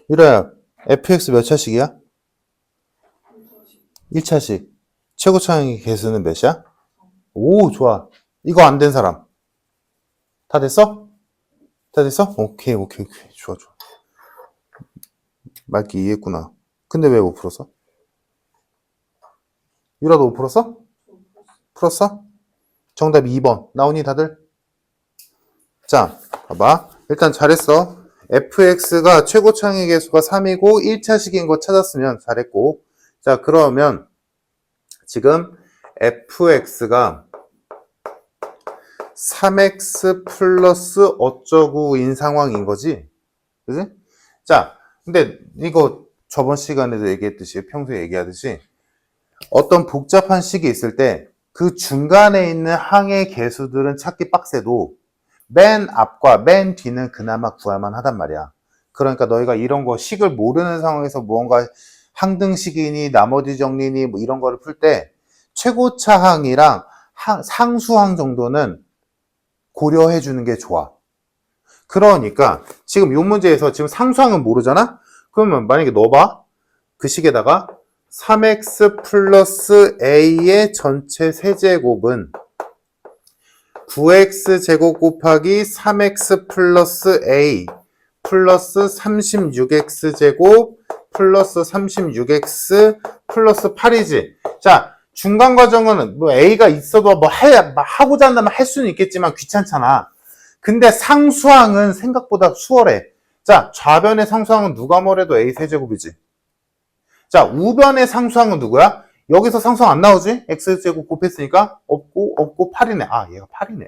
유라야, fx 몇 차식이야? 1차식. 최고차항의 개수는 몇이야? 오, 좋아. 이거 안 된 사람. 다 됐어? 다 됐어? 오케이. 좋아. 맑게 이해했구나. 근데 왜 못 풀었어? 유라도 못 풀었어? 풀었어? 정답 2번. 나오니 다들? 자, 봐봐. 일단 잘했어. fx가 최고차항의 개수가 3이고 1차식인 거 찾았으면 잘했고. 자, 그러면 지금 fx가 3x 플러스 어쩌구인 상황인 거지? 그지? 자, 근데 이거 저번 시간에도 얘기했듯이, 평소에 얘기하듯이 어떤 복잡한 식이 있을 때 그 중간에 있는 항의 개수들은 찾기 빡세도 맨 앞과 맨 뒤는 그나마 구할만 하단 말이야. 그러니까 너희가 이런 거 식을 모르는 상황에서 무언가 항등식이니 나머지 정리니 뭐 이런 거를 풀 때 최고차항이랑 상수항 정도는 고려해 주는 게 좋아. 그러니까 지금 이 문제에서 지금 상수항은 모르잖아? 그러면 만약에 넣어봐. 그 식에다가 3x 플러스 a의 전체 세제곱은 9x 제곱 곱하기 3x 플러스 a 플러스 36x 제곱 플러스 36x 플러스 8이지. 자, 중간 과정은 뭐 a가 있어도 뭐 하고자 한다면 할 수는 있겠지만 귀찮잖아. 근데 상수항은 생각보다 수월해. 자, 좌변의 상수항은 누가 뭐래도 a 세제곱이지. 자, 우변의 상수항은 누구야? 여기서 상수항 안 나오지? x제곱 곱했으니까 없고 8이네. 아, 얘가 8이네.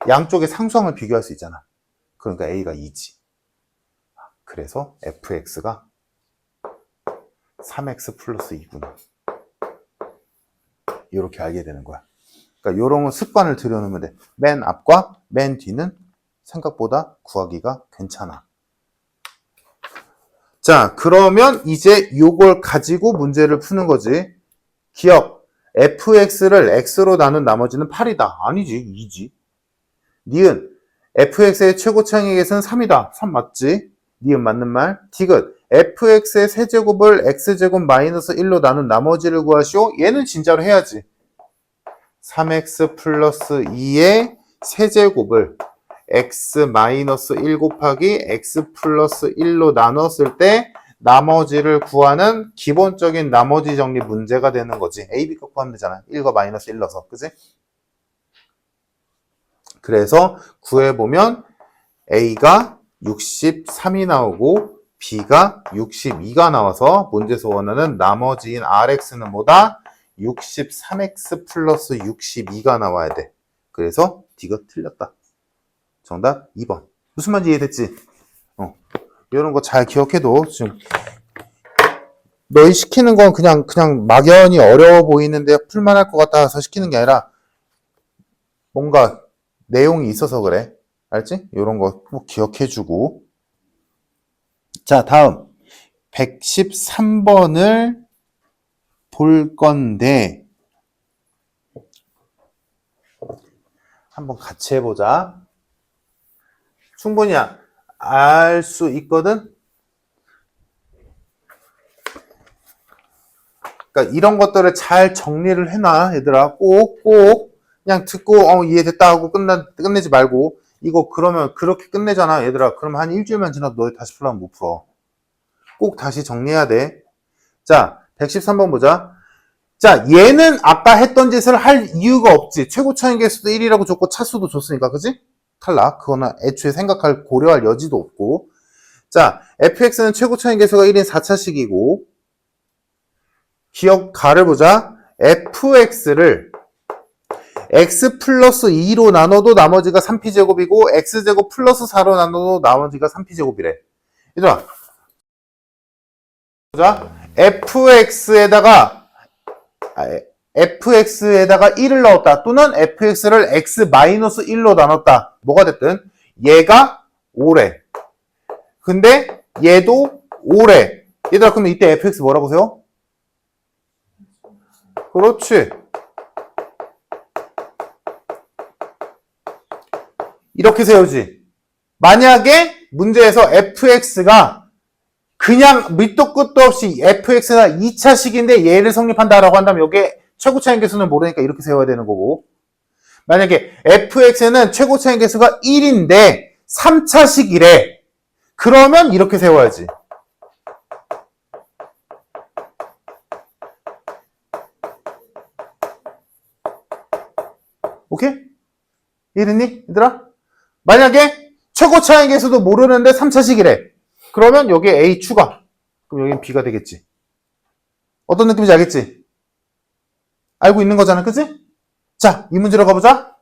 양쪽의 상수항을 비교할 수 있잖아. 그러니까 a가 2지. 그래서 fx가 3x 플러스 2구나. 이렇게 알게 되는 거야. 그러니까 이런 습관을 들여놓으면 돼. 맨 앞과 맨 뒤는 생각보다 구하기가 괜찮아. 자, 그러면 이제 이걸 가지고 문제를 푸는 거지. 기억, fx를 x로 나눈 나머지는 8이다. 아니지, 2지. 니은, fx의 최고차항의 개수는 3이다. 3 맞지? 니은 맞는 말. 디귿, fx의 세제곱을 x제곱 마이너스 1로 나눈 나머지를 구하시오. 얘는 진짜로 해야지. 3x 플러스 2의 세제곱을 x 마이너스 1 곱하기 x 플러스 1로 나눴을 때 나머지를 구하는 기본적인 나머지 정리 문제가 되는 거지. a, b 값 구하면 되잖아. 1과 마이너스 1 넣어서. 그지? 그래서 구해보면 a가 63이 나오고 b가 62가 나와서 문제에서 원하는 나머지인 rx는 뭐다? 63x 플러스 62가 나와야 돼. 그래서 D가 틀렸다. 정답 2번. 무슨 말인지 이해됐지? 이런 거 잘 기억해도 지금 너희 시키는 건 그냥 막연히 어려워 보이는데 풀만할 것 같아서 시키는 게 아니라 뭔가 내용이 있어서 그래. 알지? 이런 거 꼭 기억해주고. 자, 다음 113번을 볼 건데 한번 같이 해보자. 충분히 알 수 있거든? 그러니까 이런 것들을 잘 정리를 해놔, 얘들아. 꼭 그냥 듣고 이해됐다 하고 끝내지 말고 이거 그러면 그렇게 끝내잖아, 얘들아. 그러면 한 일주일만 지나도 너희 다시 풀려면 못 풀어. 꼭 다시 정리해야 돼. 자, 113번 보자. 자, 얘는 아까 했던 짓을 할 이유가 없지. 최고차항 개수도 1이라고 줬고 차수도 줬으니까, 그지? 탈락. 그거는 애초에 고려할 여지도 없고. 자, fx는 최고차항 개수가 1인 4차식이고 기억 가를 보자. fx를 x 플러스 2로 나눠도 나머지가 3p제곱이고 x제곱 플러스 4로 나눠도 나머지가 3p제곱이래. 얘들아, 보자. fx에다가 1을 넣었다. 또는 fx를 x-1로 나눴다. 뭐가 됐든 얘가 5래. 근데 얘도 5래. 얘들아, 그러면 이때 fx 뭐라고 세워? 그렇지. 이렇게 세우지. 만약에 문제에서 fx가 그냥 밑도 끝도 없이 fx나 2차식인데 얘를 성립한다라고 한다면 여기에 최고차인 개수는 모르니까 이렇게 세워야 되는 거고, 만약에 fx는 최고차인 개수가 1인데 3차식이래. 그러면 이렇게 세워야지. 오케이? 이해됐니? 얘들아? 만약에 최고차인 개수도 모르는데 3차식이래. 그러면 여기에 A 추가. 그럼 여기는 B가 되겠지. 어떤 느낌인지 알겠지? 알고 있는 거잖아. 그치? 자, 이 문제로 가보자.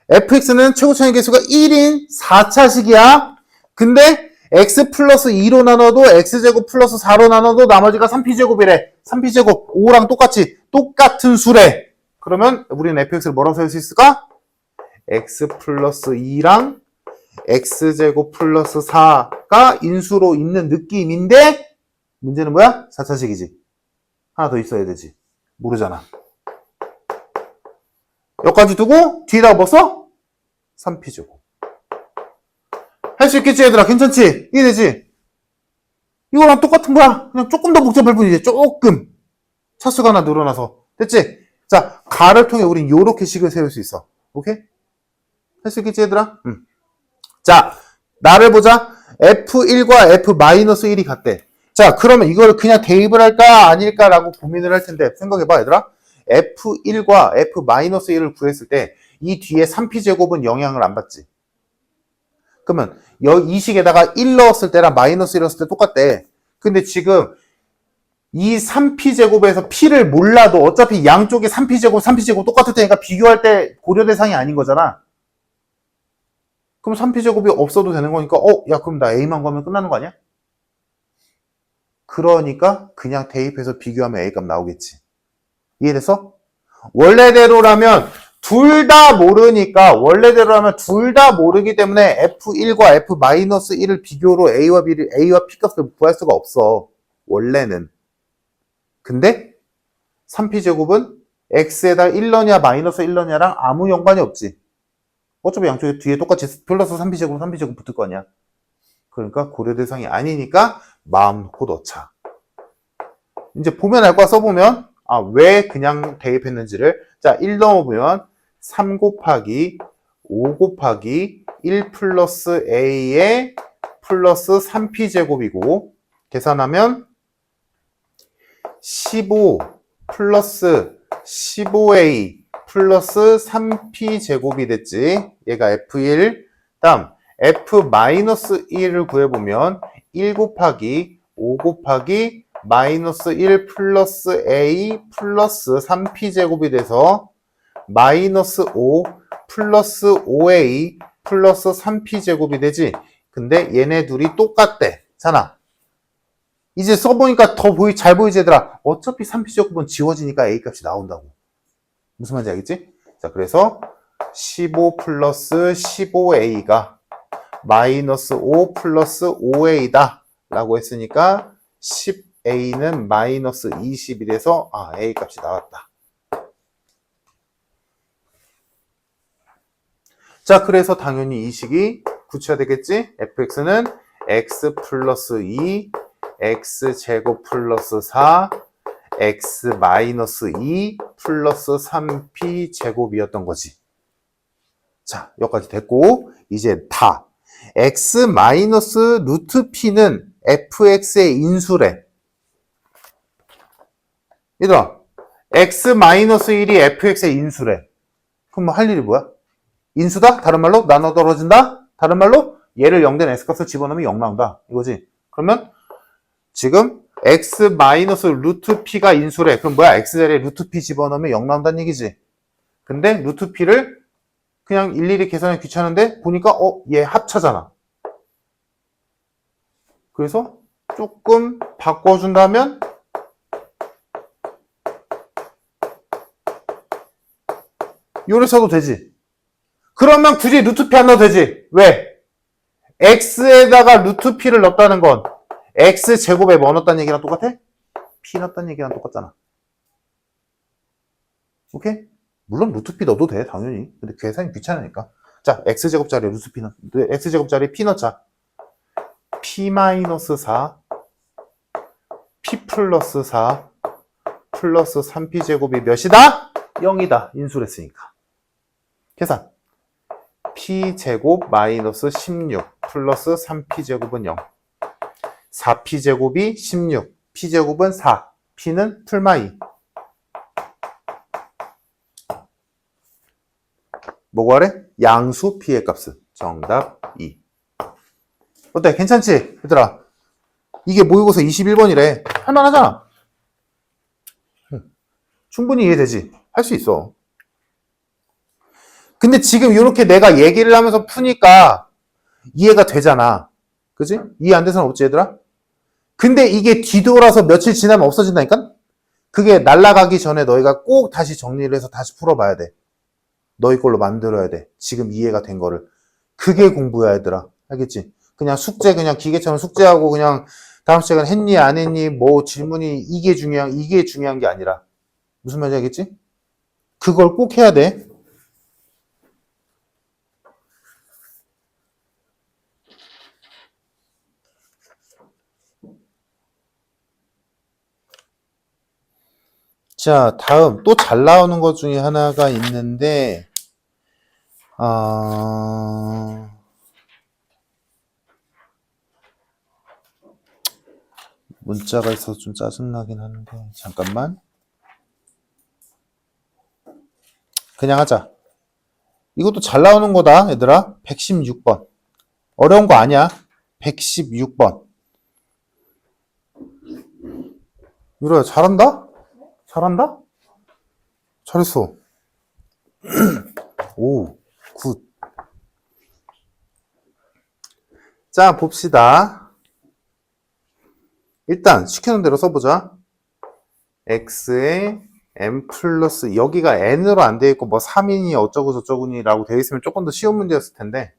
fx는 최고차인 개수가 1인 4차식이야. 근데 x 플러스 2로 나눠도 x제곱 플러스 4로 나눠도 나머지가 3p제곱이래. 3p제곱 5랑 똑같은 수래. 그러면 우리는 fx를 뭐라고 세울 수 있을까? x 플러스 2랑 x제곱 플러스 4가 인수로 있는 느낌인데 문제는 뭐야? 4차식이지. 하나 더 있어야 되지. 모르잖아. 여기까지 두고 뒤에다가 뭐 써? 3p제곱. 할 수 있겠지 얘들아? 괜찮지? 이해되지? 이거랑 똑같은 거야. 그냥 조금 더 복잡할 뿐이지. 조금. 차수가 하나 늘어나서. 됐지? 자, 가를 통해 우린 요렇게 식을 세울 수 있어. 오케이? 할 수 있겠지 얘들아? 응. 자, 나를 보자. F1과 F-1이 같대. 자, 그러면 이걸 그냥 대입을 할까 아닐까라고 고민을 할 텐데 생각해봐 얘들아. F1과 F-1을 구했을 때 이 뒤에 3p제곱은 영향을 안 받지. 그러면 이 식에다가 1 넣었을 때랑 마이너스 1 넣었을 때 똑같대. 근데 지금 이 3p제곱에서 p를 몰라도 어차피 양쪽에 3p제곱 똑같을 테니까 비교할 때 고려 대상이 아닌 거잖아. 그럼 3p제곱이 없어도 되는 거니까 야 그럼 나 a만 구하면 끝나는 거 아니야? 그러니까 그냥 대입해서 비교하면 a값 나오겠지. 이해됐어? 원래대로라면 둘 다 모르기 때문에 F1과 F-1을 비교로 A와 P 값을 구할 수가 없어. 원래는. 근데 3p제곱은 X에다 1 넣냐 마이너스 1 넣냐랑 아무 연관이 없지. 어차피 양쪽에 뒤에 똑같이 플러스 3p제곱 붙을 거 아니야. 그러니까 고려 대상이 아니니까 마음 놓고 넣자. 이제 보면 알 거야. 써보면 왜 그냥 대입했는지를. 자, 1 넣어보면 3 곱하기 5 곱하기 1 플러스 A의 플러스 3p제곱이고 계산하면 15 플러스 15A 플러스 3p제곱이 됐지. 얘가 F1. 다음 F-1을 구해보면 1 곱하기 5 곱하기 마이너스 1 플러스 A 플러스 3p제곱이 돼서 마이너스 5 플러스 5A 플러스 3p제곱이 되지. 근데 얘네 둘이 똑같대. 잖아. 이제 써보니까 더 잘 보이지 얘들아. 어차피 3p제곱은 지워지니까 A값이 나온다고. 무슨 말인지 알겠지? 자, 그래서 15 플러스 15A가 마이너스 5 플러스 5A다 라고 했으니까 10A는 마이너스 20이 돼서 A값이 나왔다. 자, 그래서 당연히 이 식이 구체화되겠지? fx는 x 플러스 2, x제곱 플러스 4, x 마이너스 2 플러스 3p제곱이었던 거지. 자, 여기까지 됐고 이제 다 x 마이너스 루트 p는 fx의 인수래. 얘들아, x 마이너스 1이 fx의 인수래. 그럼 뭐 할 일이 뭐야? 인수다? 다른 말로 나눠 떨어진다? 다른 말로 얘를 0된 x값을 집어넣으면 0 나온다. 이거지. 그러면 지금 x 마이너스 루트 p가 인수래. 그럼 뭐야? x 자리에 루트 p 집어넣으면 0 나온다는 얘기지. 근데 루트 p를 그냥 일일이 계산하기 귀찮은데 보니까 얘 합차잖아. 그래서 조금 바꿔준다면 요래 써도 되지. 그러면 굳이 루트 p 안 넣어도 되지. 왜? x에다가 루트 p를 넣었다는 건 x 제곱에 뭐 넣었다는 얘기랑 똑같아? p 넣었다는 얘기랑 똑같잖아. 오케이? 물론 루트 p 넣어도 돼, 당연히. 근데 계산이 귀찮으니까. 자, x제곱짜리 루트 p 넣, x제곱짜리 p 넣자. p-4 P 플러스 4 플러스 3P제곱이 몇이다? 0이다. 인수를 했으니까. 계산. P제곱 마이너스 16 플러스 3P제곱은 0. 4P제곱이 16. P제곱은 4. P는 풀마2. 뭐 구하래? 양수 P의 값은. 정답 2. 어때? 괜찮지? 얘들아. 이게 모의고사 21번이래. 할만하잖아. 충분히 이해되지? 할 수 있어. 근데 지금 이렇게 내가 얘기를 하면서 푸니까 이해가 되잖아. 그지? 이해 안 돼서는 없지, 얘들아? 근데 이게 뒤돌아서 며칠 지나면 없어진다니까? 그게 날아가기 전에 너희가 꼭 다시 정리를 해서 다시 풀어봐야 돼. 너희 걸로 만들어야 돼. 지금 이해가 된 거를. 그게 공부야, 얘들아. 알겠지? 그냥 숙제, 그냥 기계처럼 숙제하고 그냥 다음 시간 했니, 안 했니, 뭐 질문이 이게 중요한 게 아니라. 무슨 말인지 알겠지? 그걸 꼭 해야 돼. 자, 다음 또 잘 나오는 것 중에 하나가 있는데 문자가 있어서 좀 짜증나긴 하는데 잠깐만. 그냥 하자. 이것도 잘 나오는 거다, 얘들아. 116번. 어려운 거 아니야. 116번. 유라야, 잘한다? 잘한다? 잘했어. 오, 굿. 자, 봅시다. 일단 시켜놓은 대로 써보자. x에 m 플러스, 여기가 n으로 안 돼 있고 뭐 3이니 어쩌고 저쩌고니 라고 되어 있으면 조금 더 쉬운 문제였을 텐데,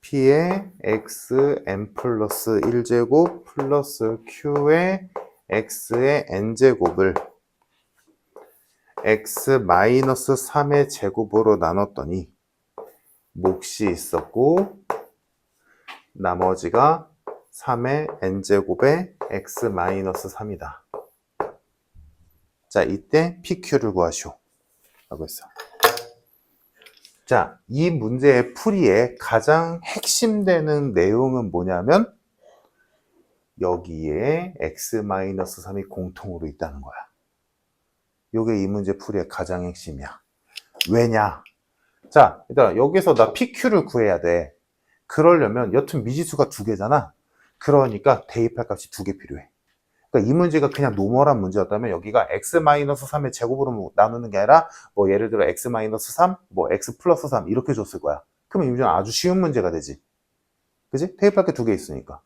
p에 x m 플러스 1제곱 플러스 q에 x의 n제곱을 x 마이너스 3의 제곱으로 나눴더니 몫이 있었고 나머지가 3의 n제곱에 x 마이너스 3이다. 자, 이때 PQ를 구하시오. 라고 했어. 자, 이 문제의 풀이의 가장 핵심되는 내용은 뭐냐면 여기에 x 마이너스 3이 공통으로 있다는 거야. 요게 이 문제 풀이의 가장 핵심이야. 왜냐? 자, 얘들아, 여기서 나 PQ를 구해야 돼. 그러려면 여튼 미지수가 2개잖아. 그러니까 대입할 값이 2개 필요해. 그러니까 이 문제가 그냥 노멀한 문제였다면 여기가 x-3의 제곱으로 나누는 게 아니라 뭐 예를 들어 x-3, 뭐 x 플러스 3 이렇게 줬을 거야. 그러면 이 문제는 아주 쉬운 문제가 되지. 그지? 대입할 게 2개 있으니까.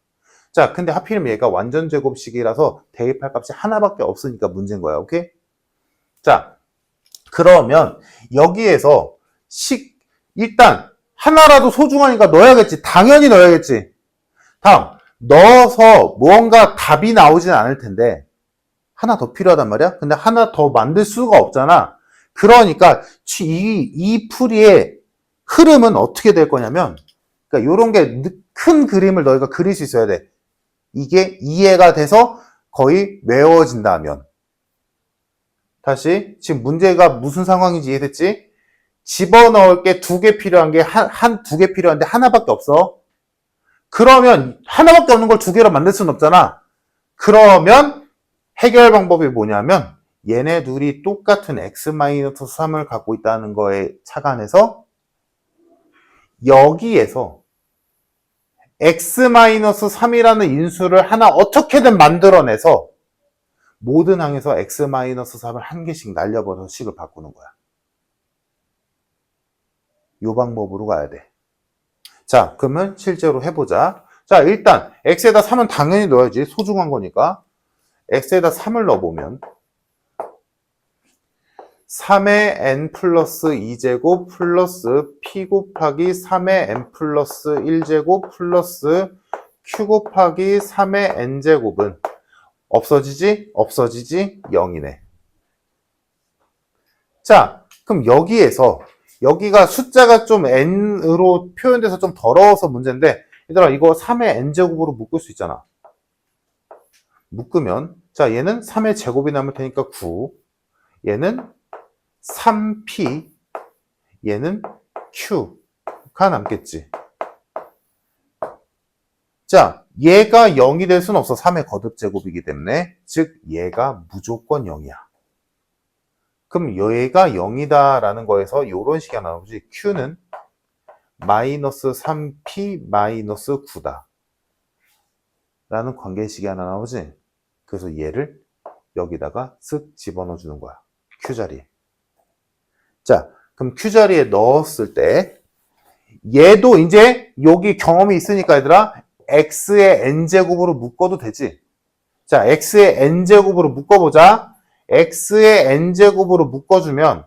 자, 근데 하필이면 얘가 완전 제곱식이라서 대입할 값이 하나밖에 없으니까 문제인 거야. 오케이? 자, 그러면 여기에서 일단 하나라도 소중하니까 넣어야겠지. 당연히 넣어야겠지. 다음, 넣어서 무언가 답이 나오진 않을 텐데 하나 더 필요하단 말이야. 근데 하나 더 만들 수가 없잖아. 그러니까 이 풀이의 흐름은 어떻게 될 거냐면, 그러니까 이런 게 큰 그림을 너희가 그릴 수 있어야 돼. 이게 이해가 돼서 거의 외워진다면. 다시, 지금 문제가 무슨 상황인지 이해됐지? 집어넣을 게 2개 필요한 게 2개 필요한데 하나밖에 없어. 그러면 하나밖에 없는 걸 2개로 만들 수는 없잖아. 그러면 해결 방법이 뭐냐면 얘네 둘이 똑같은 x-3을 갖고 있다는 거에 착안해서 여기에서 x-3이라는 인수를 하나 어떻게든 만들어내서 모든 항에서 x-3을 한 개씩 날려버려서 식을 바꾸는 거야. 이 방법으로 가야 돼. 자, 그러면 실제로 해보자. 자, 일단 x에다 3은 당연히 넣어야지. 소중한 거니까. x에다 3을 넣어보면 3의 n 플러스 2제곱 플러스 p 곱하기 3의 n 플러스 1제곱 플러스 q 곱하기 3의 n제곱은 없어지지? 없어지지? 0이네. 자, 그럼 여기에서 여기가 숫자가 좀 n으로 표현돼서 좀 더러워서 문제인데 얘들아, 이거 3의 n제곱으로 묶을 수 있잖아. 묶으면, 자, 얘는 3의 제곱이 남을 테니까 9. 얘는 3p, 얘는 q가 남겠지. 자, 얘가 0이 될 수는 없어. 3의 거듭제곱이기 때문에. 즉, 얘가 무조건 0이야. 그럼 얘가 0이다라는 거에서 이런 식이 나오지. q는 마이너스 3p 마이너스 9다. 라는 관계식이 하나 나오지. 그래서 얘를 여기다가 쓱 집어넣어 주는 거야. q 자리에. 자, 그럼 q 자리에 넣었을 때 얘도 이제 여기 경험이 있으니까 얘들아 x의 n제곱으로 묶어도 되지. 자, x의 n제곱으로 묶어보자. x의 n제곱으로 묶어주면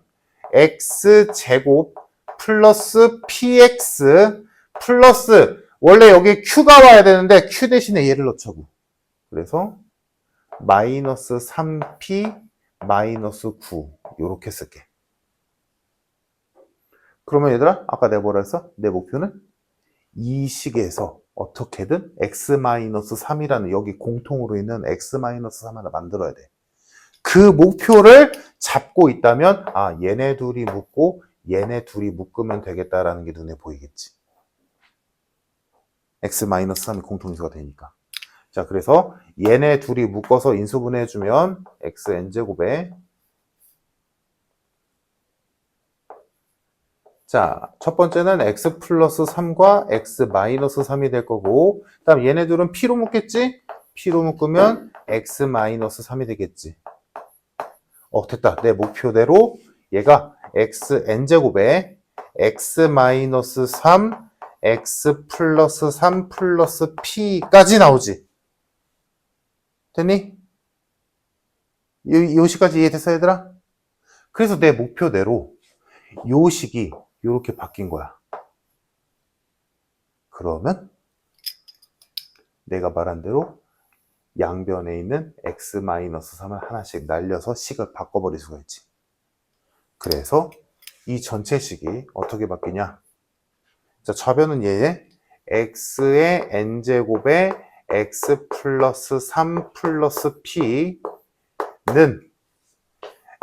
x제곱 플러스 px 플러스 원래 여기 q가 와야 되는데 q 대신에 얘를 넣자고. 그래서 마이너스 3p 마이너스 9 이렇게 쓸게. 그러면 얘들아 아까 내가 뭐라 했어? 내 목표는 이 식에서 어떻게든 x-3이라는 여기 공통으로 있는 x-3 하나 만들어야 돼. 그 목표를 잡고 있다면 아 얘네 둘이 묶고 얘네 둘이 묶으면 되겠다라는 게 눈에 보이겠지. x-3이 공통인수가 되니까. 자, 그래서 얘네 둘이 묶어서 인수분해해주면 xn제곱에 자, 첫 번째는 x 플러스 3과 x 마이너스 3이 될 거고 그 다음 얘네 둘은 p로 묶겠지? p로 묶으면 x 마이너스 3이 되겠지. 됐다. 내 목표대로 얘가 xn제곱에 x 마이너스 3, x 플러스 3 플러스 p까지 나오지. 됐니? 요 식까지 이해됐어, 얘들아? 그래서 내 목표대로 요 식이 요렇게 바뀐 거야. 그러면 내가 말한 대로 양변에 있는 x-3을 하나씩 날려서 식을 바꿔버릴 수가 있지. 그래서 이 전체 식이 어떻게 바뀌냐? 자, 좌변은 얘 x의 n제곱에 x 플러스 3 플러스 p는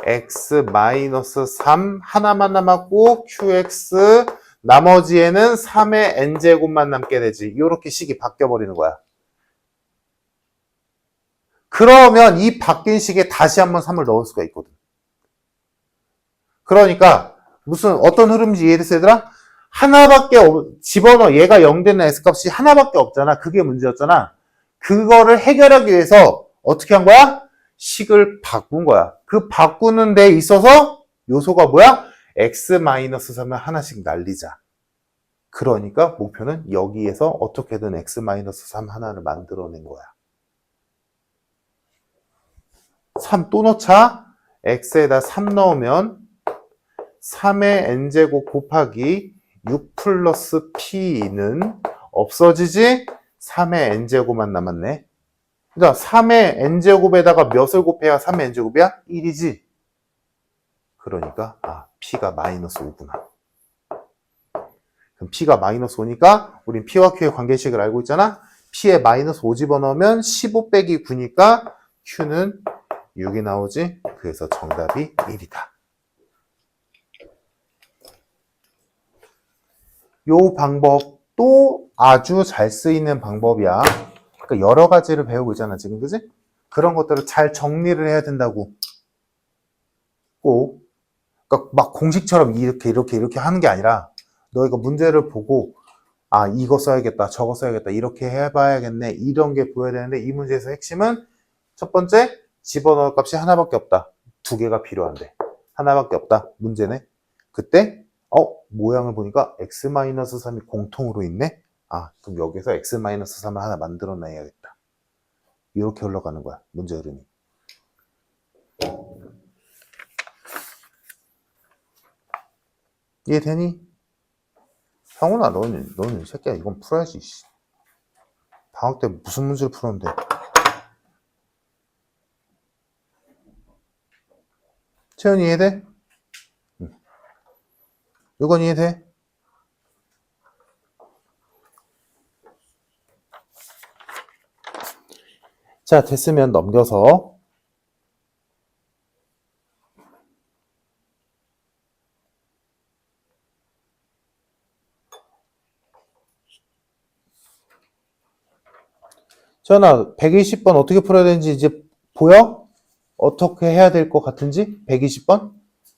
x 마이너스 3 하나만 남았고 qx 나머지에는 3의 n제곱만 남게 되지. 이렇게 식이 바뀌어버리는 거야. 그러면 이 바뀐 식에 다시 한번 3을 넣을 수가 있거든. 그러니까 무슨 어떤 흐름인지 이해됐어 얘들아? 하나밖에 집어넣어. 얘가 0 되는 x값이 하나밖에 없잖아. 그게 문제였잖아. 그거를 해결하기 위해서 어떻게 한 거야? 식을 바꾼 거야. 그 바꾸는 데 있어서 요소가 뭐야? x-3을 하나씩 날리자. 그러니까 목표는 여기에서 어떻게든 x-3 하나를 만들어낸 거야. 3 또 넣자. x에다 3 넣으면 3의 n제곱 곱하기 6 플러스 p는 없어지지? 3의 n제곱만 남았네. 그러니까 3의 n제곱에다가 몇을 곱해야 3의 n제곱이야? 1이지. 그러니까 p가 마이너스 5구나. 그럼 p가 마이너스 5니까 우린 p와 q의 관계식을 알고 있잖아. p에 마이너스 5 집어넣으면 15 빼기 9니까 q는 6이 나오지. 그래서 정답이 1이다. 요 방법도 아주 잘 쓰이는 방법이야. 그러니까 여러 가지를 배우고 있잖아, 지금, 그지? 그런 것들을 잘 정리를 해야 된다고. 꼭. 그러니까 막 공식처럼 이렇게 하는 게 아니라, 너희가 문제를 보고, 이거 써야겠다, 저거 써야겠다, 이렇게 해봐야겠네, 이런 게 보여야 되는데, 이 문제에서 핵심은 첫 번째, 집어넣을 값이 하나밖에 없다. 두 개가 필요한데. 하나밖에 없다. 문제네. 그때, 모양을 보니까 x-3이 공통으로 있네? 그럼 여기서 x-3을 하나 만들어내야겠다. 이렇게 흘러가는 거야, 문제 흐름이. 이해되니? 형훈아, 너는 새끼야, 이건 풀어야지. 방학 때 무슨 문제를 풀었는데. 채연이 이해돼? 응. 이건 이해돼? 자, 됐으면 넘겨서 전화 120번 어떻게 풀어야 되는지 이제 보여? 어떻게 해야 될 것 같은지? 120번?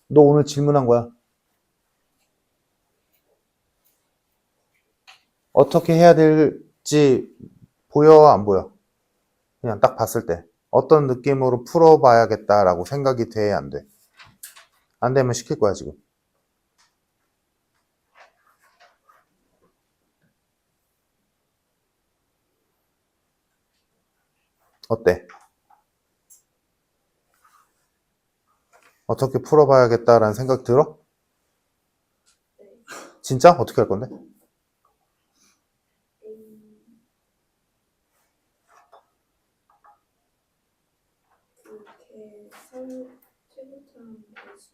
너 오늘 질문한 거야. 어떻게 해야 될지 보여? 안 보여? 그냥 딱 봤을 때 어떤 느낌으로 풀어봐야겠다라고 생각이 돼? 안 돼? 안 되면 시킬 거야 지금. 어때? 어떻게 풀어봐야겠다라는 생각 들어? 진짜? 어떻게 할 건데? 이렇게 최고점 대수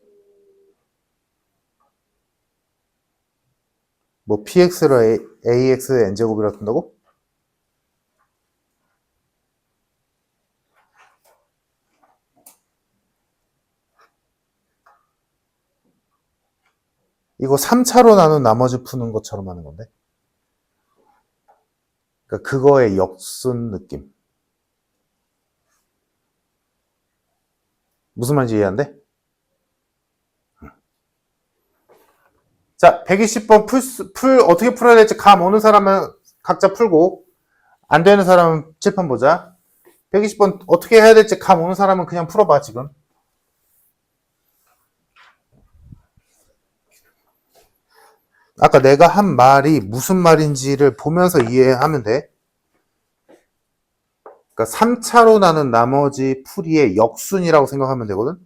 뭐 px를 ax의 n제곱이라고 한다고? 이거 3차로 나눈 나머지 푸는 것처럼 하는 건데. 그러니까 그거의 역순 느낌. 무슨 말인지 이해 안 돼? 자, 120번 어떻게 풀어야 될지 감 오는 사람은 각자 풀고, 안 되는 사람은 칠판 보자. 120번 어떻게 해야 될지 감 오는 사람은 그냥 풀어봐, 지금. 아까 내가 한 말이 무슨 말인지를 보면서 이해하면 돼. 그러니까 3차로 나눈 나머지 풀이의 역순이라고 생각하면 되거든.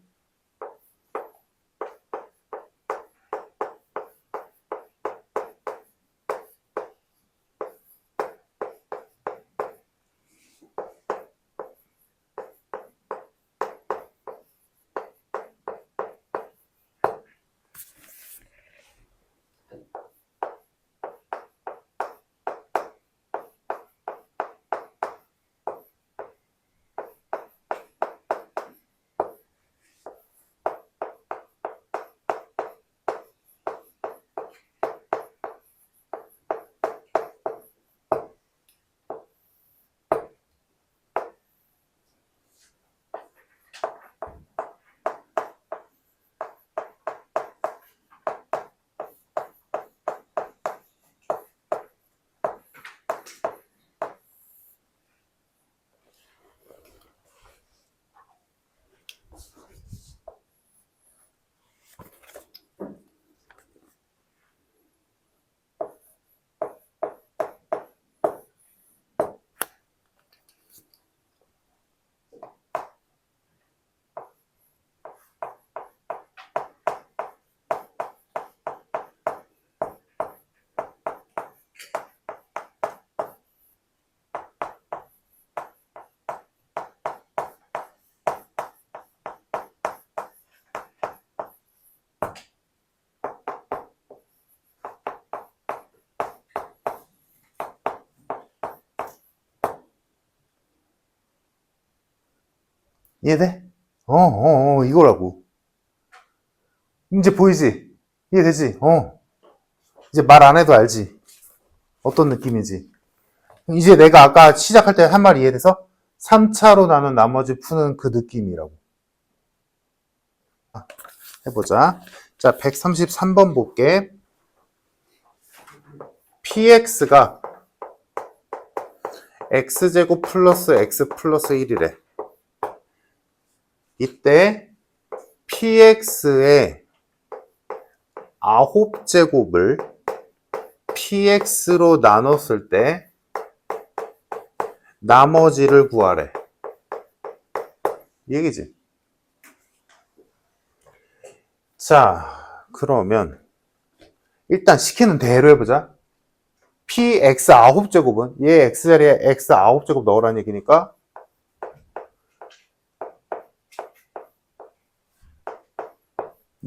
이해돼? 이거라고. 이제 보이지? 이해되지? 이제 말 안 해도 알지? 어떤 느낌인지. 이제 내가 아까 시작할 때 한 말 이해돼서? 3차로 나눈 나머지 푸는 그 느낌이라고. 해보자. 자, 133번 볼게. px가 x제곱 플러스 x 플러스 1이래. 이때 px의 9제곱을 px로 나눴을 때 나머지를 구하래. 이 얘기지? 자, 그러면 일단 시키는 대로 해보자. px 9제곱은 얘 x자리에 x 9제곱 넣으라는 얘기니까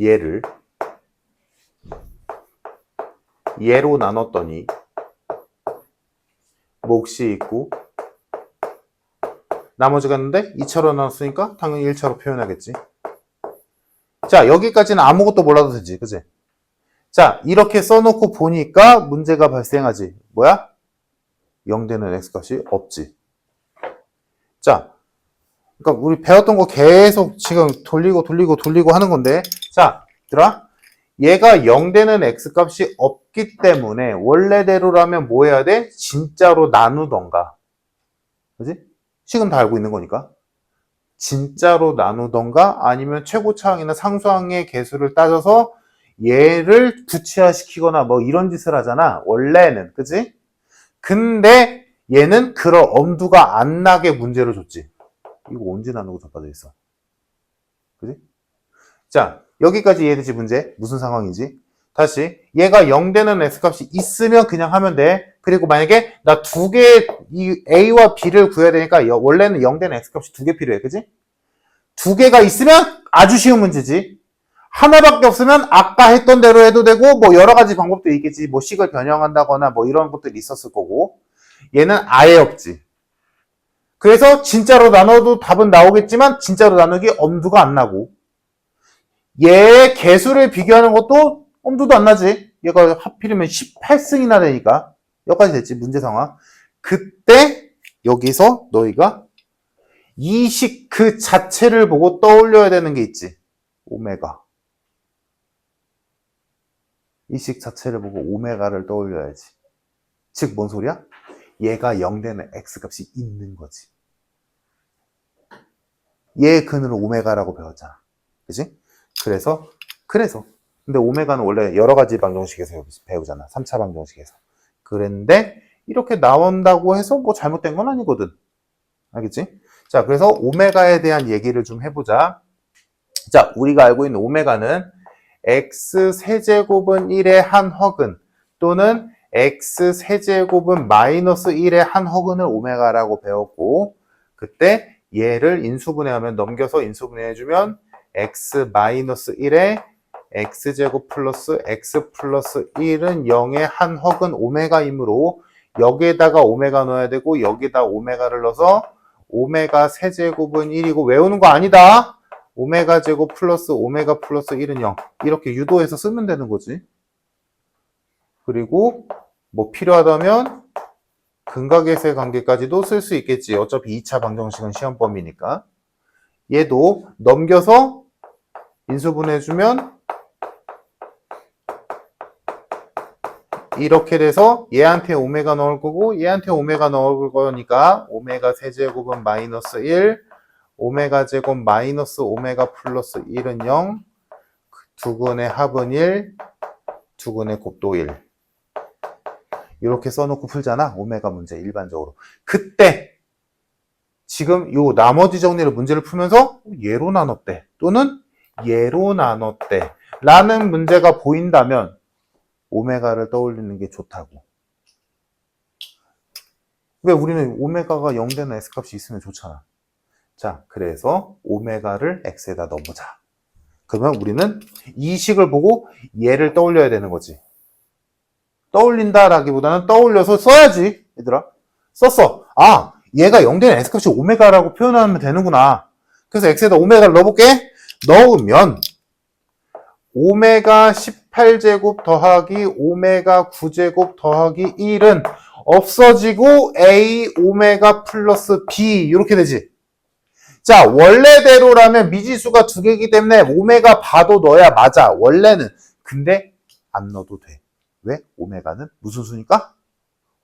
얘를 얘로 나눴더니 몫이 있고 나머지가 있는데 2차로 나눴으니까 당연히 1차로 표현하겠지. 자, 여기까지는 아무것도 몰라도 되지. 그지? 자, 이렇게 써놓고 보니까 문제가 발생하지. 뭐야? 0되는 x값이 없지. 자, 그러니까 우리 배웠던 거 계속 지금 돌리고 하는 건데, 자, 얘들아, 얘가 0되는 x값이 없기 때문에 원래대로라면 뭐 해야 돼? 진짜로 나누던가. 그지? 식은 다 알고 있는 거니까. 진짜로 나누던가 아니면 최고차항이나 상수항의 개수를 따져서 얘를 구체화시키거나 뭐 이런 짓을 하잖아. 원래는. 그지? 근데 얘는 그런 엄두가 안 나게 문제를 줬지. 이거 언제 나누고 자빠져 있어? 그지? 자, 여기까지 이해되지 문제? 무슨 상황인지? 다시 얘가 0되는 x값이 있으면 그냥 하면 돼. 그리고 만약에 나 두 개, 이 a와 b를 구해야 되니까 원래는 0되는 x값이 두 개 필요해. 그지? 두 개가 있으면 아주 쉬운 문제지. 하나밖에 없으면 아까 했던 대로 해도 되고 뭐 여러 가지 방법도 있겠지. 뭐 식을 변형한다거나 뭐 이런 것들이 있었을 거고. 얘는 아예 없지. 그래서 진짜로 나눠도 답은 나오겠지만 진짜로 나누기 엄두가 안 나고 얘의 개수를 비교하는 것도 엄두도 안 나지. 얘가 하필이면 18승이나 되니까 여기까지 됐지. 문제 상황. 그때 여기서 너희가 이 식 그 자체를 보고 떠올려야 되는 게 있지. 오메가. 이 식 자체를 보고 오메가를 떠올려야지. 즉 뭔 소리야? 얘가 0되는 x값이 있는 거지. 얘의 근을 오메가라고 배웠잖아. 그지? 그래서 근데 오메가는 원래 여러 가지 방정식에서 배우잖아. 3차 방정식에서. 그런데 이렇게 나온다고 해서 뭐 잘못된 건 아니거든. 알겠지? 자, 그래서 오메가에 대한 얘기를 좀 해보자. 자, 우리가 알고 있는 오메가는 x 세제곱은 1의 한 허근 또는 x 세제곱은 마이너스 1의 한 허근을 오메가라고 배웠고 그때 얘를 인수분해하면 넘겨서 인수분해해주면 x 마이너스 1에 x제곱 플러스 x 플러스 1은 0의 한 허근 오메가이므로 여기에다가 오메가 넣어야 되고 여기다 오메가를 넣어서 오메가 세제곱은 1이고 외우는 거 아니다. 오메가 제곱 플러스 오메가 플러스 1은 0 이렇게 유도해서 쓰면 되는 거지. 그리고 뭐 필요하다면 근각의세 관계까지도 쓸 수 있겠지. 어차피 2차 방정식은 시험 범위니까. 얘도 넘겨서 인수분해주면 이렇게 돼서 얘한테 오메가 넣을 거고 얘한테 오메가 넣을 거니까 오메가 세제곱은 마이너스 1 오메가 제곱 마이너스 오메가 플러스 1은 0 두근의 합은 1 두근의 곱도 1 이렇게 써놓고 풀잖아. 오메가 문제 일반적으로. 그때 지금 요 나머지 정리를 문제를 풀면서 얘로 나눴대 또는 얘로 나눴대 라는 문제가 보인다면 오메가를 떠올리는 게 좋다고. 왜 우리는 오메가가 0되는 x값이 있으면 좋잖아. 자, 그래서 오메가를 x에다 넣어보자. 그러면 우리는 이 식을 보고 얘를 떠올려야 되는 거지. 떠올린다라기보다는 떠올려서 써야지. 얘들아. 썼어. 아, 얘가 0되는 x값이 오메가라고 표현하면 되는구나. 그래서 x에다 오메가를 넣어볼게. 넣으면 오메가 18제곱 더하기 오메가 9제곱 더하기 1은 없어지고 a 오메가 플러스 b 이렇게 되지. 자, 원래대로라면 미지수가 두 개이기 때문에 오메가 봐도 넣어야 맞아. 원래는. 근데 안 넣어도 돼. 왜? 오메가는 무슨 수니까?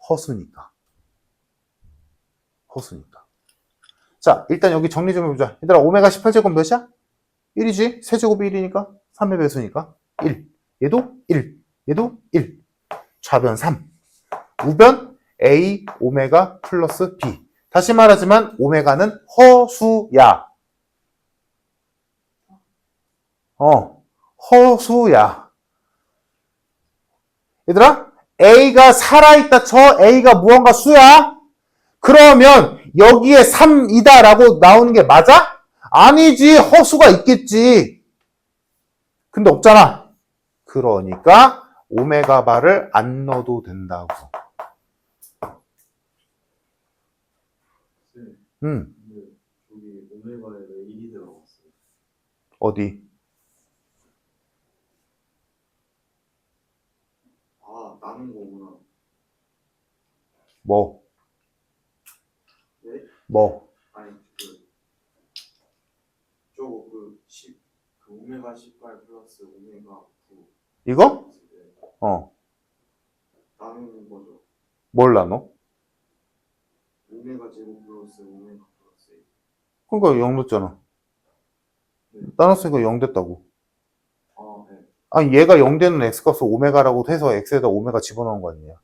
허수니까. 허수니까. 자, 일단 여기 정리 좀 해보자. 얘들아, 오메가 18제곱 몇이야? 1이지? 세제곱이 1이니까 3의 배수니까 1. 얘도 1. 얘도 1. 좌변 3. 우변 A 오메가 플러스 B. 다시 말하지만 오메가는 허수야. 허수야. 얘들아, A가 살아있다 쳐. A가 무언가 수야. 그러면 여기에 3이다 라고 나오는 게 맞아? 아니지. 허수가 있겠지. 근데 없잖아. 그러니까 오메가 바를 안 넣어도 된다고. 오메가에 왜 1이 들어갔어요? 어디? 아, 나눈 거구나. 뭐? 네? 뭐? 아니, 저거 그 오메가 18 플러스 오메가 9. 이거? 네. 나누는 거죠. 뭘 나눠? 오메가 제곱 플러스 오메가 플러스 1. 그러니까 0 넣었잖아. 네. 나눴으니까 0 됐다고. 아, 네. 아니, 얘가 0 되는 x값을 오메가라고 해서 x에다 오메가 집어넣은 거 아니냐.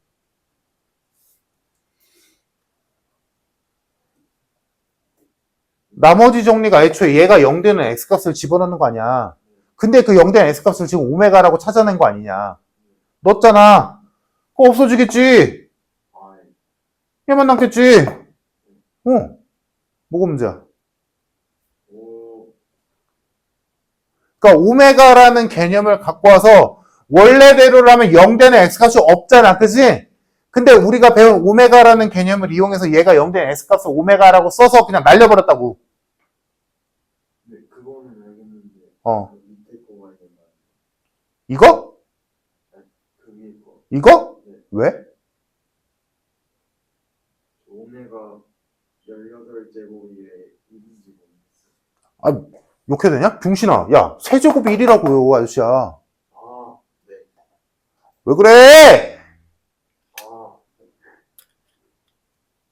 나머지 정리가 애초에 얘가 0 되는 x값을 집어넣는 거 아니야. 근데 그 0 되는 x값을 지금 오메가라고 찾아낸 거 아니냐. 넣었잖아. 그거 없어지겠지. 아, 네. 얘만 남겠지. 뭐가 문제야? 오, 그러니까 오메가라는 개념을 갖고 와서 원래대로라면 0 되는 x값이 없잖아. 그지? 근데 우리가 배운 오메가라는 개념을 이용해서 얘가 0 되는 x값을 오메가라고 써서 그냥 날려버렸다고. 네, 그거는 알겠는데. 어. 그 밑에 거가 있는 거 아니에요? 이거? 그 위에 거. 이거? 네. 왜? 오메가 18제곱이 왜 1인지 모르겠어요. 아, 욕해도 되냐? 병신아. 야, 세제곱이 1이라고요, 아저씨야. 아, 네. 왜 그래? 아,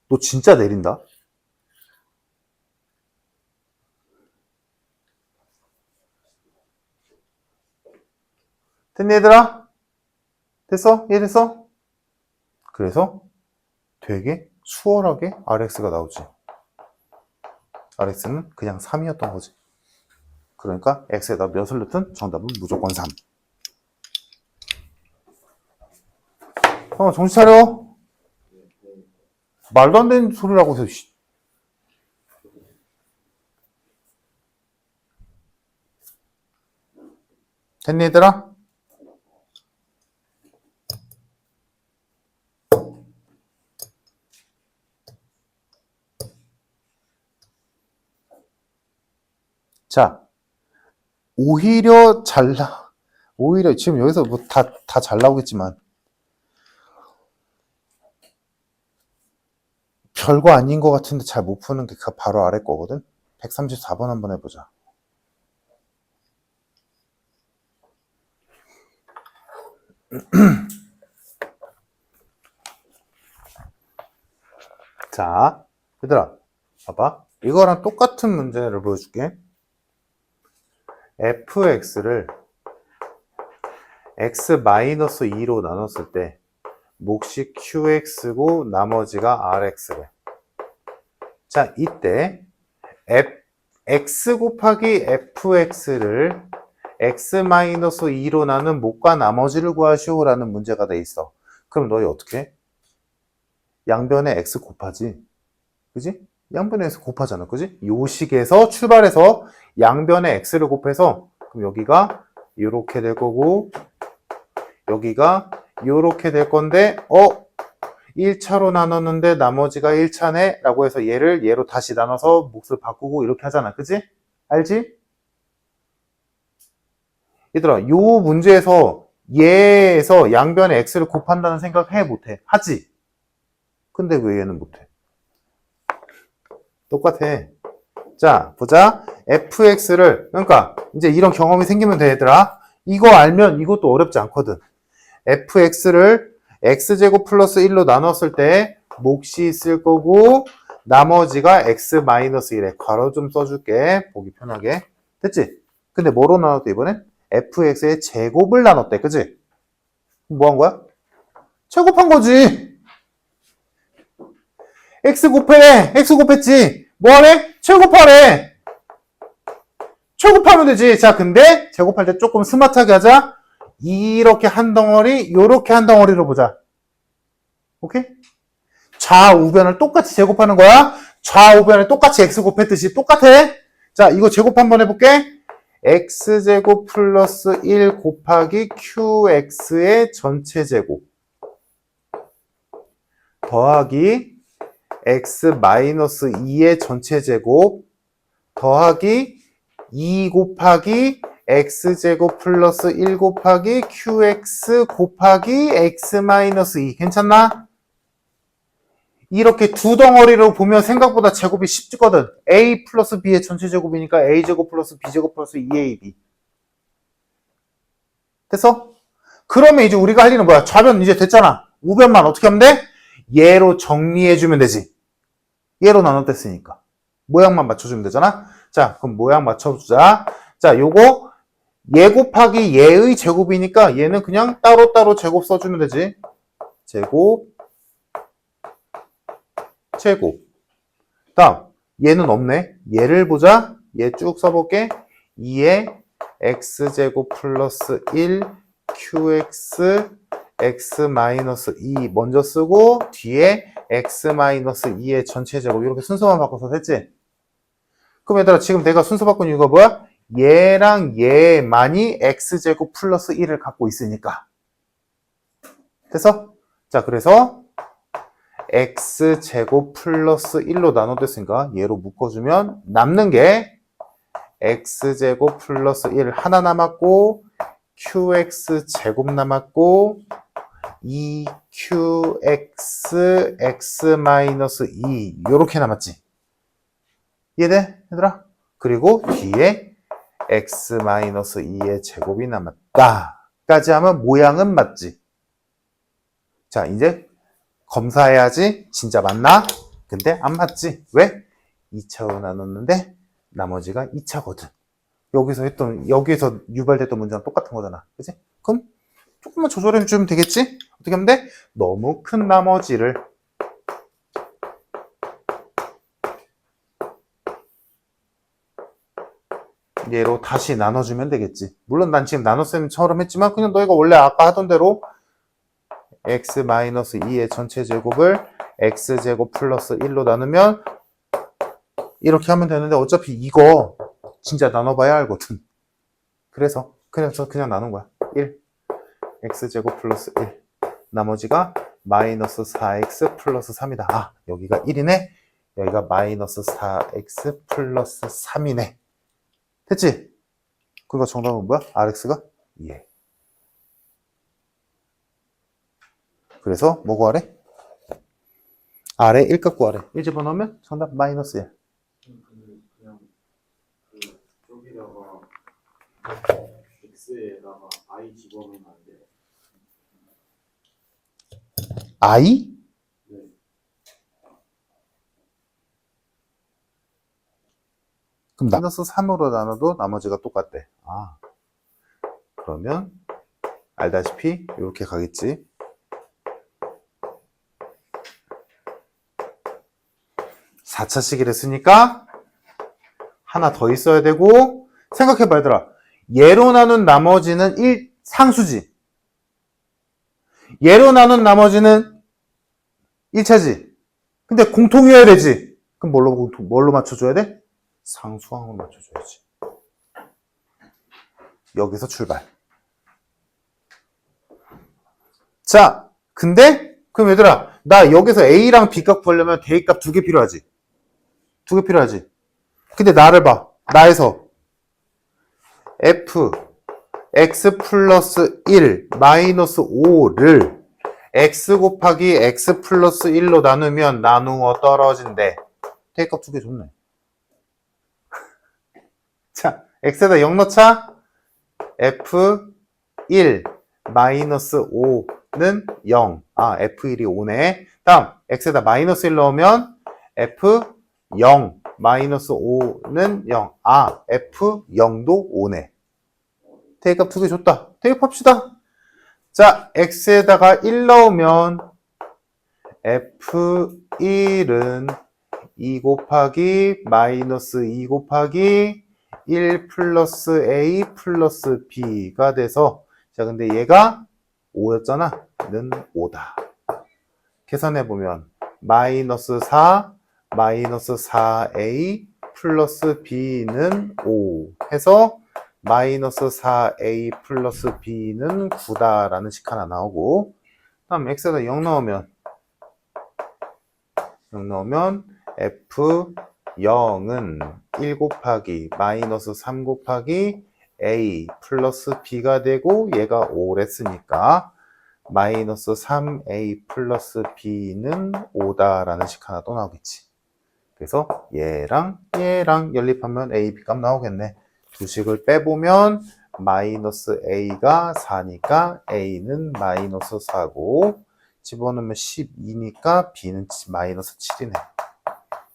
너 진짜 내린다? 됐니, 얘들아? 됐어? 이해됐어? 그래서 되게 수월하게 RX가 나오지. RX는 그냥 3이었던 거지. 그러니까 X에다 몇을 넣든 정답은 무조건 3. 정신 차려. 말도 안 되는 소리라고 해서. 됐니, 얘들아? 자, 오히려 지금 여기서 뭐 다 잘 나오겠지만, 별거 아닌 것 같은데 잘 못 푸는 게 바로 아래 거거든? 134번 한번 해보자. 자, 얘들아, 봐봐. 이거랑 똑같은 문제를 보여줄게. fx를 x-2로 나눴을 때 몫이 qx고 나머지가 rx래. 자, 이때 x 곱하기 fx를 x-2로 나눈 몫과 나머지를 구하시오라는 문제가 돼 있어. 그럼 너희 어떻게 해? 양변에 x 곱하지. 그지? 양변에 x 곱하잖아. 그지? 요 식에서 출발해서 양변에 x를 곱해서 그럼 여기가 요렇게 될 거고 여기가 요렇게 될 건데 1차로 나눴는데 나머지가 1차네 라고 해서 얘로 다시 나눠서 몫을 바꾸고 이렇게 하잖아. 그지? 알지? 얘들아, 요 문제에서 얘에서 양변에 x를 곱한다는 생각 해? 못해? 하지? 근데 왜 얘는 못해? 똑같아. 자, 보자. fx를, 그러니까 이제 이런 경험이 생기면 돼, 얘들아. 이거 알면 이것도 어렵지 않거든. fx를 x제곱 플러스 1로 나눴을 때 몫이 있을 거고 나머지가 x-1에 괄호 좀 써줄게. 보기 편하게. 됐지? 근데 뭐로 나눴대 이번엔? fx의 제곱을 나눴대. 그치? 뭐 한 거야? 제곱한 거지. x 곱해. x 곱했지. 뭐 하래? 제곱하래. 제곱하면 되지. 자, 근데 제곱할 때 조금 스마트하게 하자. 이렇게 한 덩어리, 요렇게 한 덩어리로 보자. 오케이? 좌우변을 똑같이 제곱하는 거야. 좌우변을 똑같이 x 곱했듯이 똑같아. 자, 이거 제곱 한번 해볼게. x제곱 플러스 1 곱하기 qx의 전체 제곱 더하기 x 마이너스 2의 전체 제곱 더하기 2 곱하기 x제곱 플러스 1 곱하기 qx 곱하기 x 마이너스 2. 괜찮나? 이렇게 두 덩어리로 보면 생각보다 제곱이 쉽거든. a 플러스 b의 전체 제곱이니까 a제곱 플러스 b제곱 플러스 2ab. 됐어? 그러면 이제 우리가 할 일은 뭐야? 좌변 이제 됐잖아. 우변만 어떻게 하면 돼? 얘로 정리해주면 되지. 얘로 나눴댔으니까. 모양만 맞춰주면 되잖아. 자, 그럼 모양 맞춰주자. 자, 요거 얘 곱하기 얘의 제곱이니까 얘는 그냥 따로따로 제곱 써주면 되지. 제곱, 제곱. 다음, 얘는 없네. 얘를 보자. 얘 쭉 써볼게. 2에 x제곱 플러스 1 qx x 마이너스 2 먼저 쓰고 뒤에 x 마이너스 2의 전체 제곱 이렇게 순서만 바꿔서 됐지? 그럼 얘들아 지금 내가 순서 바꾼 이유가 뭐야? 얘랑 얘만이 x제곱 플러스 1을 갖고 있으니까. 됐어? 자, 그래서 x제곱 플러스 1로 나눠졌으니까 얘로 묶어주면 남는 게 x제곱 플러스 1 하나 남았고 qx 제곱 남았고 2qx x 마이너스 2 요렇게 남았지. 이해돼? 얘들아? 그리고 뒤에 x 마이너스 2의 제곱이 남았다 까지 하면 모양은 맞지. 자, 이제 검사해야지 진짜 맞나? 근데 안 맞지. 왜? 2차로 나눴는데 나머지가 2차거든. 여기서 유발됐던 문제랑 똑같은 거잖아. 그치? 그럼 조금만 조절해 주면 되겠지? 어떻게 하면 돼? 너무 큰 나머지를 얘로 다시 나눠주면 되겠지. 물론 난 지금 나눗셈처럼 했지만 그냥 너희가 원래 아까 하던 대로 x-2의 전체 제곱을 x제곱 플러스 1로 나누면 이렇게 하면 되는데 어차피 이거 진짜 나눠봐야 알거든. 그래서 그냥 나눈 거야. 1 x제곱 플러스 1 나머지가 마이너스 4x 플러스 3이다. 아, 여기가 1이네. 여기가 마이너스 4x 플러스 3이네. 됐지? 그러니까 정답은 뭐야? RX가 2에. 그래서 뭐 구하래? 아래 1 값 구하래. 1 집어넣으면 정답 마이너스 1. 그냥 그 저기다가 x에다가 i 집어넣으면 안 돼요. I? 네. 그럼 마이너스 3으로 나눠도 나머지가 똑같대. 아, 그러면 알다시피 이렇게 가겠지. 4차식을 했으니까 하나 더 있어야 되고 생각해봐 얘들아. 얘로 나눈 나머지는 상수지. 얘로 나눈 나머지는 1차지. 근데 공통이어야 되지. 그럼 뭘로 맞춰줘야 돼? 상수항으로 맞춰줘야지. 여기서 출발. 자, 근데 그럼 얘들아 나 여기서 A랑 B값 구하려면 대입값 2개 필요하지. 2개 필요하지. 근데 나를 봐. 나에서 f x 플러스 1 마이너스 5를 x 곱하기 x 플러스 1로 나누면 나누어 떨어진대. 대입값 2개 좋네. 자, x에다 0 넣자. f1 마이너스 5는 0. 아, f1이 5네. 다음 x에다 마이너스 1 넣으면 f0 마이너스 5는 0. 아, f0도 5네. 대입값 2개 줬다. 대입합시다. 자, x에다가 1 넣으면 f1은 2 곱하기 마이너스 2 곱하기 1 플러스 a 플러스 b가 돼서 자, 근데 얘가 5였잖아. 는 5다. 계산해보면 마이너스 4 마이너스 4a 플러스 b는 5 해서 마이너스 4a 플러스 b는 9다라는 식 하나 나오고 다음 x에다 0 넣으면 f 0은 1 곱하기 마이너스 3 곱하기 a 플러스 b가 되고 얘가 5랬으니까 마이너스 3a 플러스 b는 5다라는 식 하나 또 나오겠지. 그래서 얘랑 연립하면 a, b 값 나오겠네. 두 식을 빼보면 마이너스 a가 4니까 a는 마이너스 4고 집어넣으면 12니까 b는 마이너스 7이네.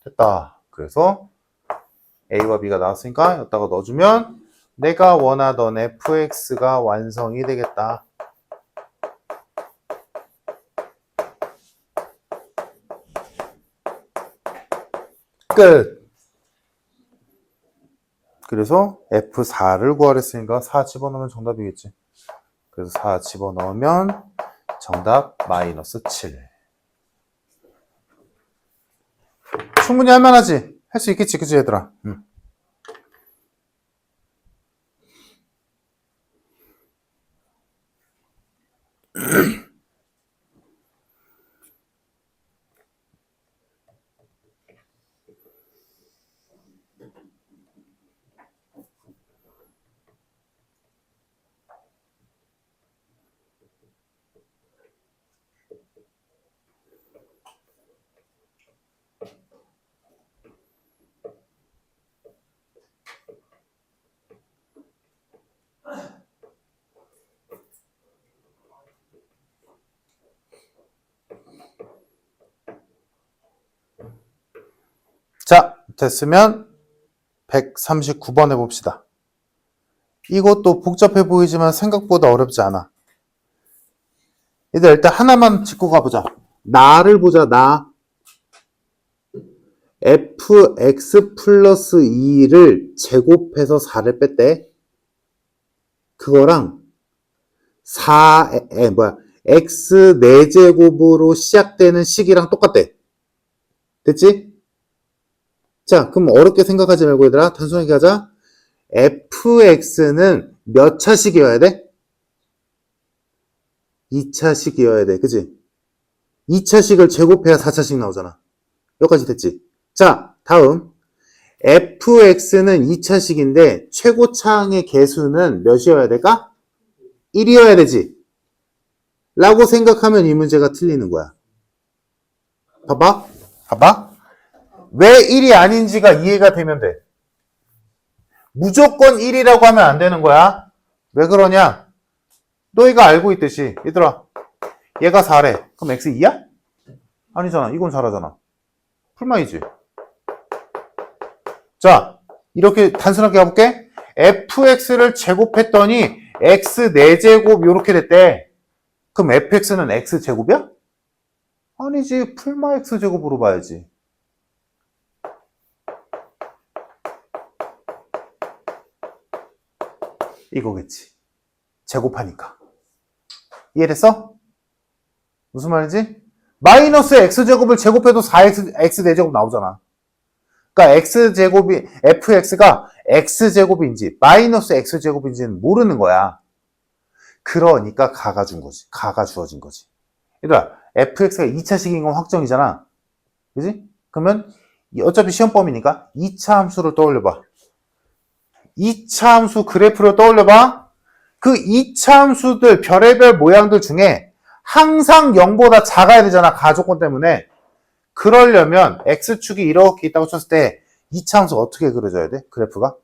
됐다. 그래서 a와 b가 나왔으니까 여기다가 넣어주면 내가 원하던 fx가 완성이 되겠다. 끝. 그래서 F4를 구하랬으니까 4 집어넣으면 정답이겠지. 그래서 4 집어넣으면 정답 마이너스 7. 충분히 할만하지? 할 수 있겠지, 그치 얘들아? 응. 자, 됐으면 139번 해봅시다. 이것도 복잡해 보이지만 생각보다 어렵지 않아. 얘들 일단 하나만 짚고 가보자. 나를 보자, 나. fx 플러스 2를 제곱해서 4를 뺐대. 그거랑 x 4제곱으로 시작되는 식이랑 똑같대. 됐지? 자, 그럼 어렵게 생각하지 말고 얘들아 단순하게 하자. fx는 몇 차식이어야 돼? 2차식이어야 돼. 그치? 2차식을 제곱해야 4차식 나오잖아. 여기까지 됐지? 자, 다음 fx는 2차식인데 최고차항의 개수는 몇이어야 될까? 1이어야 되지? 라고 생각하면 이 문제가 틀리는 거야. 봐봐. 왜 1이 아닌지가 이해가 되면 돼. 무조건 1이라고 하면 안 되는 거야. 왜 그러냐? 너희가 알고 있듯이 얘들아 얘가 4래. 그럼 x 2야? 아니잖아. 이건 4라잖아. 풀마이지. 자, 이렇게 단순하게 가볼게. fx를 제곱했더니 x 4제곱 이렇게 됐대. 그럼 fx는 x제곱이야? 아니지. 풀마 x제곱으로 봐야지. 이거겠지. 제곱하니까. 이해됐어? 무슨 말이지? 마이너스 x제곱을 제곱해도 4x, x4제곱 나오잖아. 그러니까 x제곱이, fx가 x제곱인지 마이너스 x제곱인지는 모르는 거야. 그러니까 가가 준 거지. 가가 주어진 거지. 얘들아, fx가 2차식인 건 확정이잖아. 그지? 그러면 어차피 시험 범위니까 2차 함수를 떠올려봐. 2차 함수 그래프를 떠올려봐. 그 2차 함수들 별의별 모양들 중에 항상 0보다 작아야 되잖아. 가조건 때문에. 그러려면 x축이 이렇게 있다고 쳤을 때 2차 함수 어떻게 그려져야 돼? 그래프가?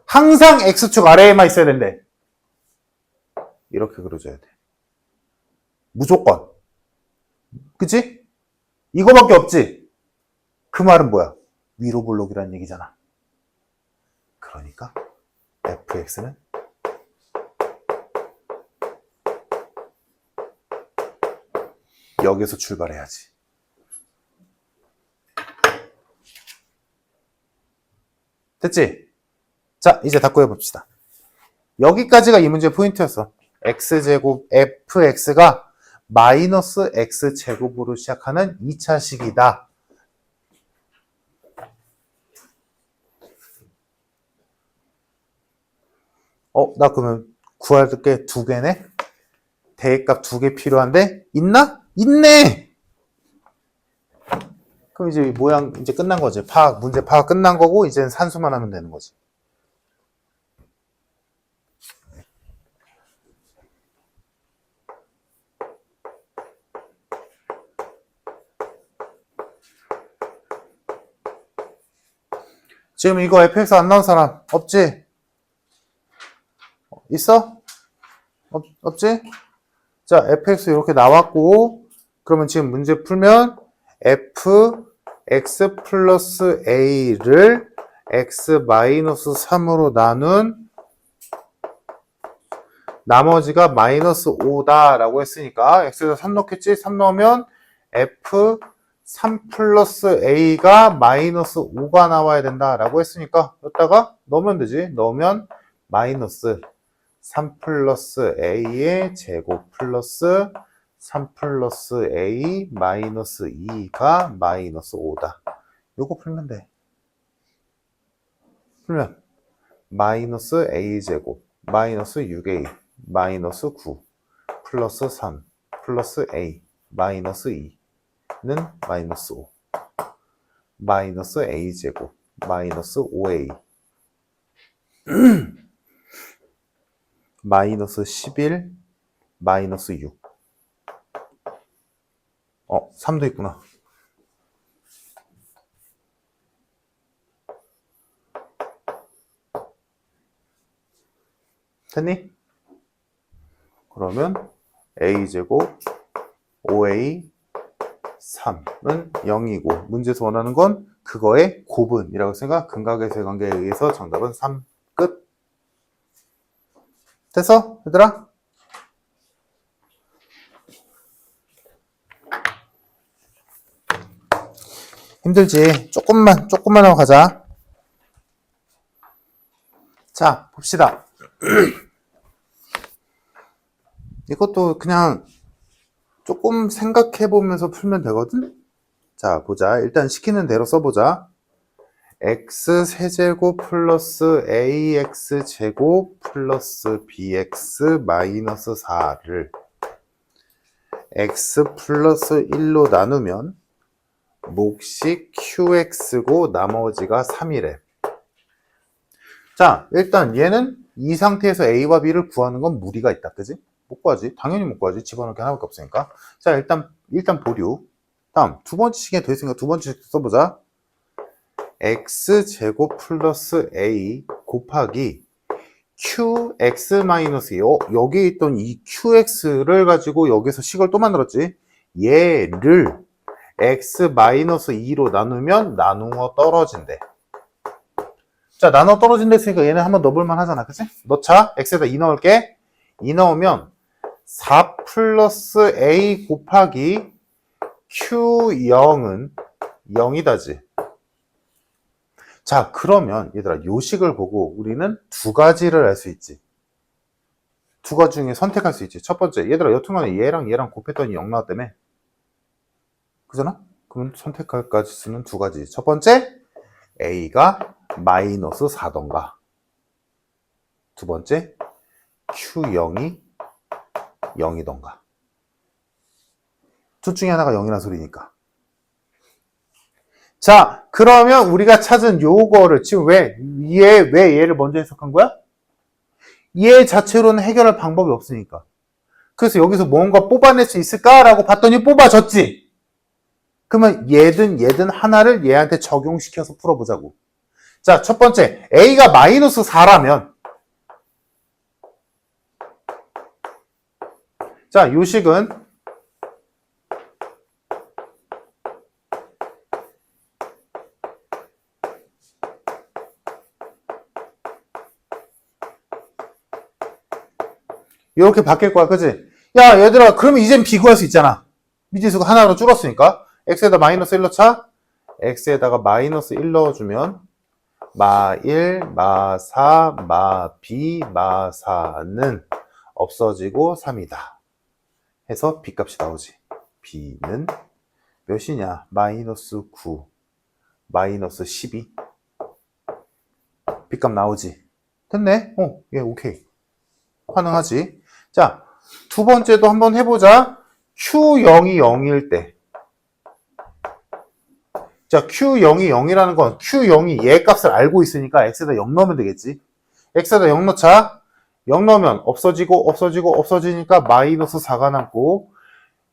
항상 x축 아래에만 있어야 된대. 이렇게 그려져야 돼. 무조건. 그치? 이거밖에 없지? 그 말은 뭐야? 위로 볼록이라는 얘기잖아. 그러니까 fx는 여기서 출발해야지. 됐지? 자, 이제 다 구해봅시다. 여기까지가 이 문제의 포인트였어. x제곱 fx가 마이너스 x제곱으로 시작하는 2차식이다. 나 그러면 구할 게 2개네? 대입값 2개 필요한데? 있나? 있네! 그럼 이제 이 모양 이제 끝난 거지. 문제 파악 끝난 거고, 이제는 산수만 하면 되는 거지. 지금 이거 fx 안 나온 사람 없지? 있어? 없지? 자, fx 이렇게 나왔고, 그러면 지금 문제 풀면 fx 플러스 a를 x 마이너스 3으로 나눈 나머지가 마이너스 5다 라고 했으니까 x에다 3 넣겠지? 3 넣으면 f 3 플러스 a가 마이너스 5가 나와야 된다 라고 했으니까 여기다가 넣으면 되지. 넣으면 마이너스 3 플러스 a의 제곱 플러스 3 플러스 a 마이너스 2가 마이너스 5다. 요거 풀면 돼. 풀면 마이너스 a 제곱 마이너스 6a 마이너스 9 플러스 3 플러스 a 마이너스 2는 마이너스 5 마이너스 a 제곱 마이너스 5a 마이너스 11 마이너스 6 3도 있구나. 됐니? 그러면 a제곱 5a 3은 0이고 문제에서 원하는 건 그거의 곱은이라고 생각. 근각의 세관계에 의해서 정답은 3. 끝. 됐어? 얘들아? 힘들지? 조금만 하고 가자. 자, 봅시다. 이것도 그냥 조금 생각해보면서 풀면 되거든? 자, 보자. 일단 시키는 대로 써보자. x 세제곱 플러스 ax 제곱 플러스 bx 마이너스 4를 x 플러스 1로 나누면 몫이 qx고 나머지가 3이래. 자, 일단 얘는 이 상태에서 a와 b를 구하는 건 무리가 있다. 그지? 못 구하지. 당연히 못 구하지. 집어넣을 게 하나밖에 없으니까. 자, 일단 보류. 다음 두 번째 식에 더 있으니까 두 번째 식 써보자. x제곱 플러스 a 곱하기 qx-2. 여기에 있던 이 qx를 가지고 여기서 식을 또 만들었지. 얘를 x-2로 나누면 나누어 떨어진대. 자, 나누어 떨어진다 했으니까 얘는 한번 넣어볼만 하잖아. 그치? 넣자. x에다 2 넣을게. 2 넣으면 4 플러스 a 곱하기 q0은 0이다지. 자, 그러면 얘들아 요 식을 보고 우리는 두 가지를 알 수 있지. 두 가지 중에 선택할 수 있지. 첫 번째, 얘들아 여튼간에 얘랑 곱했더니 0 나왔다며. 그잖아? 그럼 선택할 가지수는 두 가지. 첫 번째, a가 마이너스 4던가. 두 번째, q0이 0이던가. 둘 중에 하나가 0이란 소리니까. 자, 그러면 우리가 찾은 요거를 지금 왜 얘를 먼저 해석한 거야? 얘 자체로는 해결할 방법이 없으니까. 그래서 여기서 뭔가 뽑아낼 수 있을까라고 봤더니 뽑아졌지. 그러면 얘든 하나를 얘한테 적용시켜서 풀어보자고. 자, 첫 번째, a가 마이너스 4라면 자, 요 식은 이렇게 바뀔 거야, 그치? 야, 얘들아, 그러면 이젠 비교할 수 있잖아. 미지수가 하나로 줄었으니까. x에다 마이너스 1 넣자. x에다가 마이너스 1 넣어주면 마 1, 마 4, 마 b, 마 4는 없어지고 3이다. 해서 b값이 나오지. b는 몇이냐? 마이너스 9, 마이너스 12. b값 나오지. 됐네? 예, 오케이. 가능하지. 자, 두 번째도 한번 해보자. Q0이 0일 때 자, Q0이 0이라는 건 Q0이 얘 값을 알고 있으니까 X에다 0 넣으면 되겠지. X에다 0 넣자. 0 넣으면 없어지고 없어지니까 마이너스 4가 남고,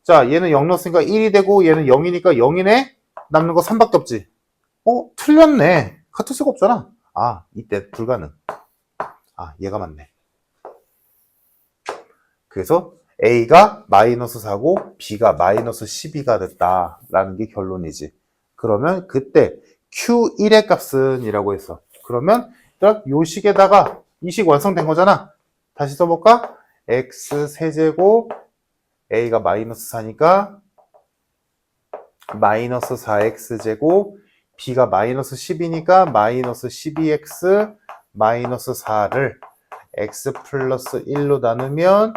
자, 얘는 0 넣었으니까 1이 되고 얘는 0이니까 0이네? 남는 거 3밖에 없지. 틀렸네. 같을 수가 없잖아. 아, 이때 불가능. 아, 얘가 맞네. 그래서 A가 마이너스 4고 B가 마이너스 12가 됐다라는 게 결론이지. 그러면 그때 Q1의 값은 이라고 했어. 그러면 요 식에다가 이 식 완성된 거잖아. 다시 써볼까? X 세제곱 A가 마이너스 4니까 마이너스 4X제곱, B가 마이너스 10이니까 마이너스 12X 마이너스 4를 X 플러스 1로 나누면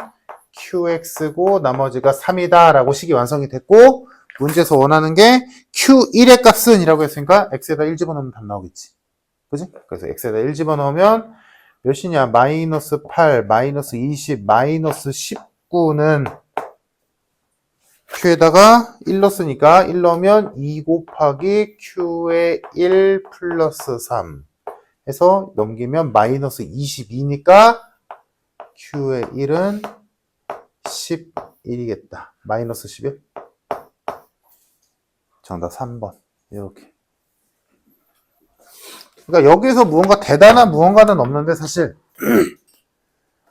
QX고 나머지가 3이다 라고 식이 완성이 됐고, 문제에서 원하는 게 Q1의 값은 이라고 했으니까 X에다 1 집어넣으면 답 나오겠지. 그지? 그래서 X에다 1 집어넣으면 몇이냐? 마이너스 8, 마이너스 20, 마이너스 19는 Q에다가 1 넣었으니까 1 넣으면 2 곱하기 Q의 1 플러스 3 해서 넘기면 마이너스 22니까 Q의 1은 11이겠다. 마이너스 11. 정답 3번. 이렇게. 그러니까 여기서 무언가 대단한 무언가는 없는데 사실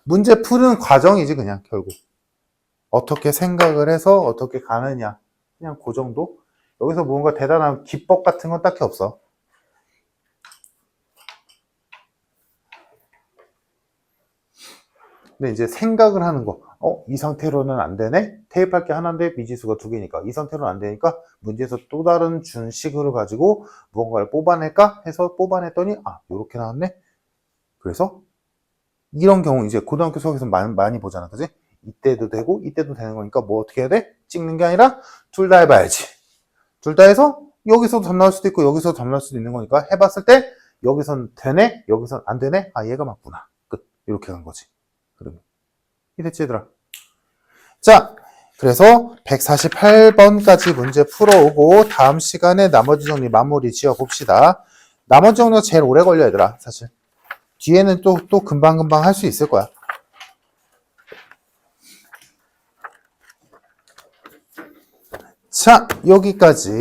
문제 푸는 과정이지 그냥 결국. 어떻게 생각을 해서 어떻게 가느냐. 그냥 그 정도? 여기서 무언가 대단한 기법 같은 건 딱히 없어. 근데 이제 생각을 하는 거. 이 상태로는 안 되네? 대입할 게 하나인데 미지수가 2개니까. 이 상태로는 안 되니까 문제에서 또 다른 준식을 가지고 무언가를 뽑아낼까? 해서 뽑아냈더니, 요렇게 나왔네? 그래서 이런 경우 이제 고등학교 수학에서 많이 보잖아. 그지? 이때도 되고 이때도 되는 거니까 뭐 어떻게 해야 돼? 찍는 게 아니라 둘 다 해봐야지. 둘 다 해서 여기서도 답 나올 수도 있고 여기서도 답 나올 수도 있는 거니까 해봤을 때 여기선 되네? 여기선 안 되네? 얘가 맞구나. 끝. 이렇게 간 거지. 그러면 이랬지 얘들아. 자, 그래서 148번까지 문제 풀어오고 다음 시간에 나머지 정리 마무리 지어 봅시다. 나머지 정리가 제일 오래 걸려 얘들아 사실. 뒤에는 또 금방금방 할 수 있을 거야. 자, 여기까지